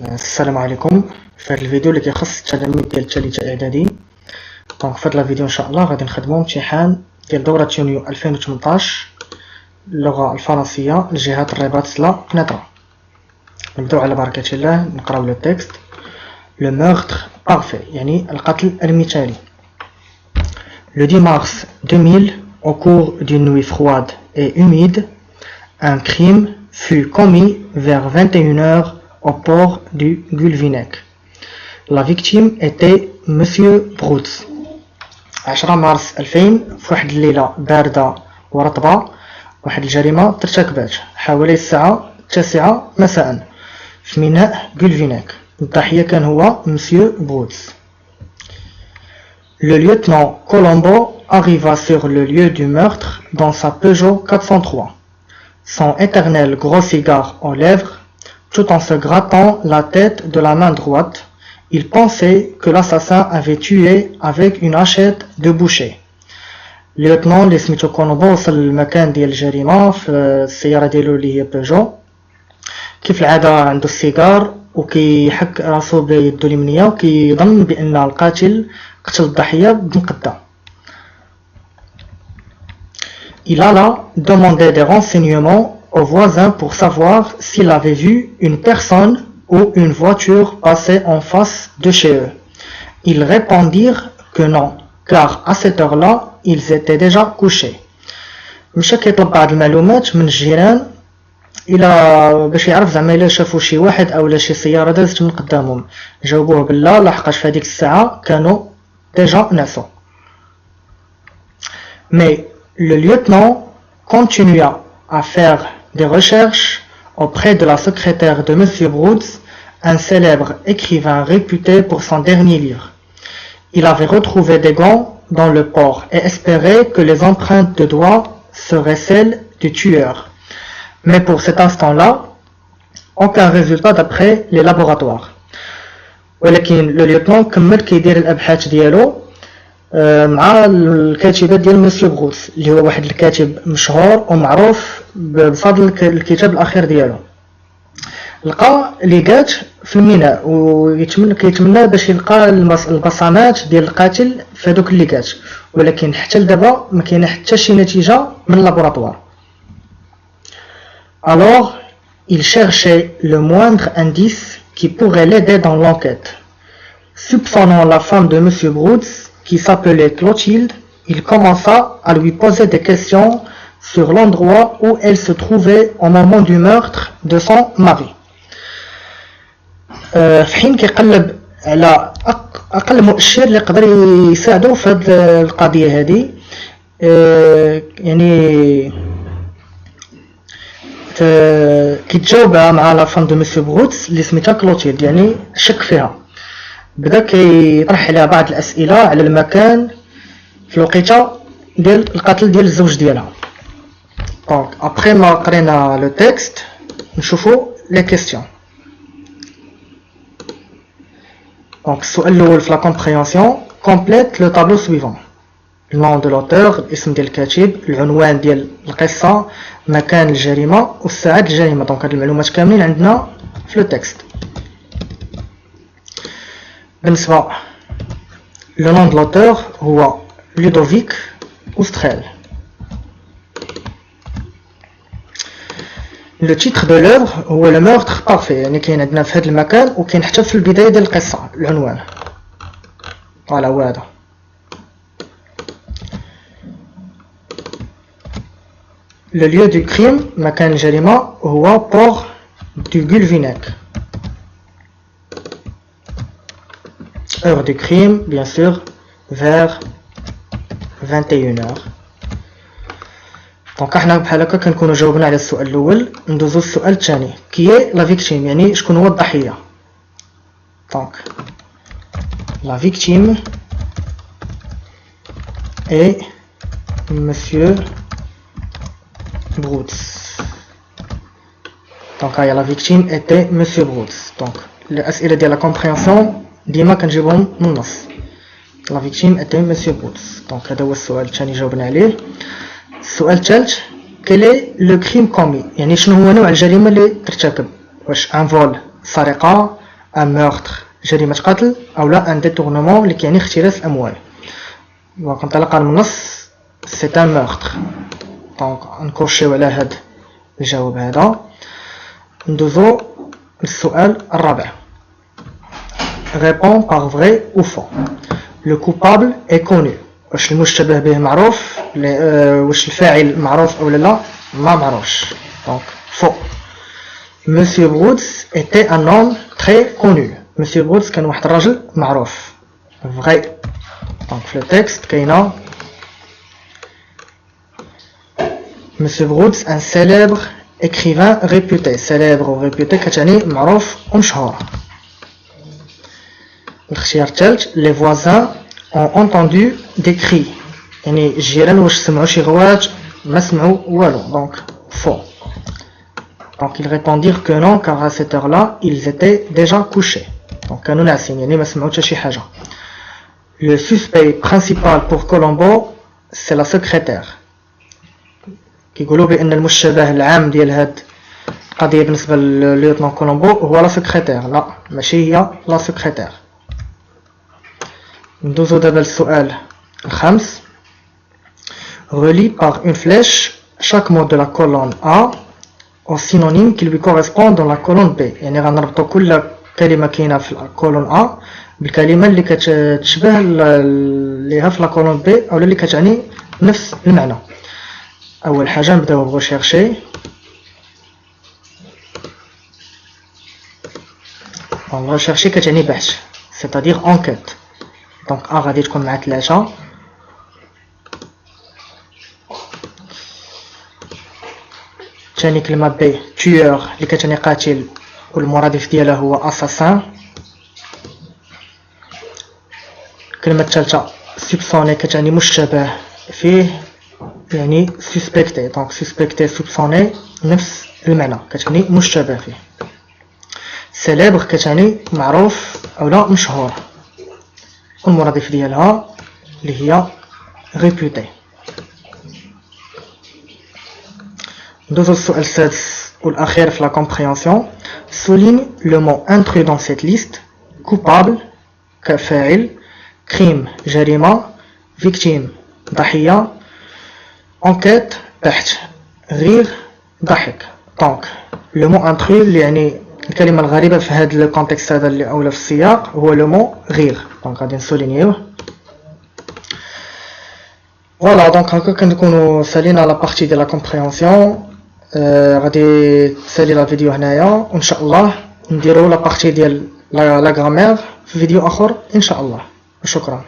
السلام عليكم. في هذا الفيديو اللي كيخص التلاميذ ديال الثالثه اعدادي. دونك في هذا الفيديو ان شاء الله غادي نخدموا امتحان ديال دوره يونيو 2018 اللغه الفرنسيه لجهات الرباط لا قنيطره. نبداو على بركه الله نقراو لو تكست. لو meurtre parfait يعني القتل المثالي. Le 10 mars 2000, au cours d'une nuit froide et humide, un crime fut commis vers 21h au port du Gulvinec. La victime était Monsieur Broutz. 10 مارس 2000 في واحد الليلة باردة ورطبة واحد الجريمة ترتكبات حوالي الساعة 9 مساء في ميناء Gulvinec. الضحية كان هو Monsieur Broutz. Le lieutenant Colombo arriva sur le lieu du meurtre dans sa Peugeot 403, son éternel gros cigare aux lèvres, tout en se grattant la tête de la main droite. Il pensait que l'assassin avait tué avec une hachette de boucher. lieutenant اللي سميتو كولومبو وصل للمكان ديال الجريمة في السيارة ديالو اللي هي بيجو. كيف العادة عنده السيجار وكيحك راسو بيدو اليمنية وكيظن بأن القاتل قتل الضحية بمقدة. Il alla demander des renseignements aux voisins pour savoir s'il avait vu une personne ou une voiture passer en face de chez eux. Ils répondirent que non, car à cette heure-là, ils étaient déjà couchés. مشى كيطلب بعض المعلومات من الجيران الى باش يعرف زعما الا شافوا شي واحد اولا شي سياره دازت من قدامهم. جاوبوه بالله لحقاش في هذيك الساعه كانوا ديجا نعسوا. Mais le lieutenant continua à faire des recherches auprès de la secrétaire de Monsieur Broutz, un célèbre écrivain réputé pour son dernier livre. Il avait retrouvé des gants dans le port et espérait que les empreintes de doigts seraient celles du tueur. Mais pour cet instant-là, aucun résultat d'après les laboratoires. ولكن le lieutenant كمل كيدير الابحاث ديالو مع الكاتبه ديال مسيو بغوتس اللي هو واحد الكاتب مشهور ومعروف بفضل الكتاب الاخير ديالو. لقى ليغات في الميناء كيتمنى باش يلقى البصمات ديال القاتل في هذوك الليغات، ولكن حتى لدابا ما كاينه حتى شي نتيجه من اللابوراتوار. Alors, il cherchait le moindre indice qui pourrait l'aider dans l'enquête. Soupçonnant la femme de Monsieur Broutz, qui s'appelait Clotilde, il commença à lui poser des questions sur l'endroit où elle se trouvait au moment du meurtre de son mari. في حين كيقلب على أقل مؤشر اللي يقدر يساعده في هذه القضية هذه، يعني كيتجاوبها مع لا فام دو مسيو بروتس اللي سميتها كلوتيلد، يعني شك فيها. بدا كيطرح عليها بعض الاسئله على المكان في الوقيته ديال القتل ديال الزوج ديالها. دونك ابري ما قرينا لو تكست نشوفوا لي كيسيون. دونك السؤال الاول في لا كومبريهنسيون كومبليت لو طابلو سويفون. النون دو لوتور، الاسم ديال الكاتب، العنوان ديال القصه، مكان الجريمه والساعه ديال الجريمه. دونك هاد المعلومات كاملين عندنا في لو تكست. بالنسبه لو نون دو لوتور هو لودوفيك اوستريل. لو تيتر دو لوفر هو لو مورتر بارفي، يعني كاين عندنا في هاد المكان وكاين حتى في البدايه ديال القصه العنوان. فوالا هو هذا. Le lieu du crime, مكان الجريمة هو port du Gulvinec. Heure du crime, bien sûr, vers 21h. دونك احنا بحال هكا كنكونوا جاوبنا على السؤال الاول. ندوزو للسؤال الثاني كي لا فيكتيم، يعني شكون هو الضحية. دونك la victime est Monsieur Broutz. Donc la victime était Monsieur Broutz. Donc الأسئلة ديال la compréhension ديما كنجيبهم من النص. La victime était Monsieur Broutz. Donc هذا هو السؤال الثاني جاوبنا عليه. السؤال الثالث quel est le crime commis، يعني شنو هو نوع الجريمة اللي ترتكب، واش ان فول سرقة ان meurtre جريمة قتل أو لا ان détournement اللي كيعني اختلاس الأموال. دونك انطلاقا من النص c'est un meurtre. دونك نكوشيو على هاد الجواب هذا. ندوزو للسؤال الرابع. Réponds par vrai ou faux. Le coupable est connu. واش المشتبه به معروف؟ واش الفاعل معروف أو لا؟ ما معروفش. دونك faux. Monsieur Broods était un homme très connu. Monsieur Broods كان واحد الراجل معروف. Vrai. Donc في التكست كاينه Monsieur Broods un célèbre écrivain réputé. Célèbre ou réputé كتعني معروف ومشهور. الاختيار الثالث. Les voisins ont entendu des cris. يعني الجيران واش سمعوا شي غوات؟ ما سمعوا والو. Donc faux. Donc ils répondirent que non car à cette heure-là ils étaient déjà couchés. Donc كانوا ناعسين يعني ما سمعوا حتى شي حاجة. Le suspect principal pour Colombo c'est la secrétaire. كيقولوا بأن المشتبه العام ديال هاد القضية بالنسبة لليوتنون كولومبو هو لا سكرتير. لا ماشي هي لا سكرتير. ندوزو دابا للسؤال الخامس. Relie par une flèche chaque mot de la colonne A au synonyme qui lui correspond dans la colonne B. يعني غنربطو كل كلمة كاينة في الكولون A بالكلمة اللي كتشبه ليها في لا كولون B أو اللي كتعني نفس المعنى. أول حاجة نبداو بغوشيرشي. غوشيرشي كتعني بحث c'est-à-dire enquête. دونك A غادي تكون مع 3. ثاني كلمة بي tueur اللي كتعني قاتل والمرادف ديالها هو assassin. الكلمة الثالثة soupçonné كتعني مشتبه فيه يعني suspecté. دونك suspecté soupçonné نفس المعنى كتعني مشتبه فيه. célèbre كتعني معروف أو لا مشهور والمرادف ديالها اللي هي réputé. ندوزو للسؤال السادس والأخير في la compréhension. Souligne le mot intrus dans cette liste. coupable كفاعل, crime جريمة, victime ضحية, enquête بحث, rire ضحك. دونك لو مو انترو اللي يعني الكلمة الغريبة في هذا الكونتكست هذا اللي أولا في السياق هو لو مو غير. دونك غادي نسولينيوه. فوالا دونك هكا كنكونو سالينا لا بارتي ديال لا كومبريهنسيون. غادي تسالي لا فيديو هنايا وان شاء الله نديرو لا بارتي ديال لا غرامير في فيديو اخر ان شاء الله. شكرا.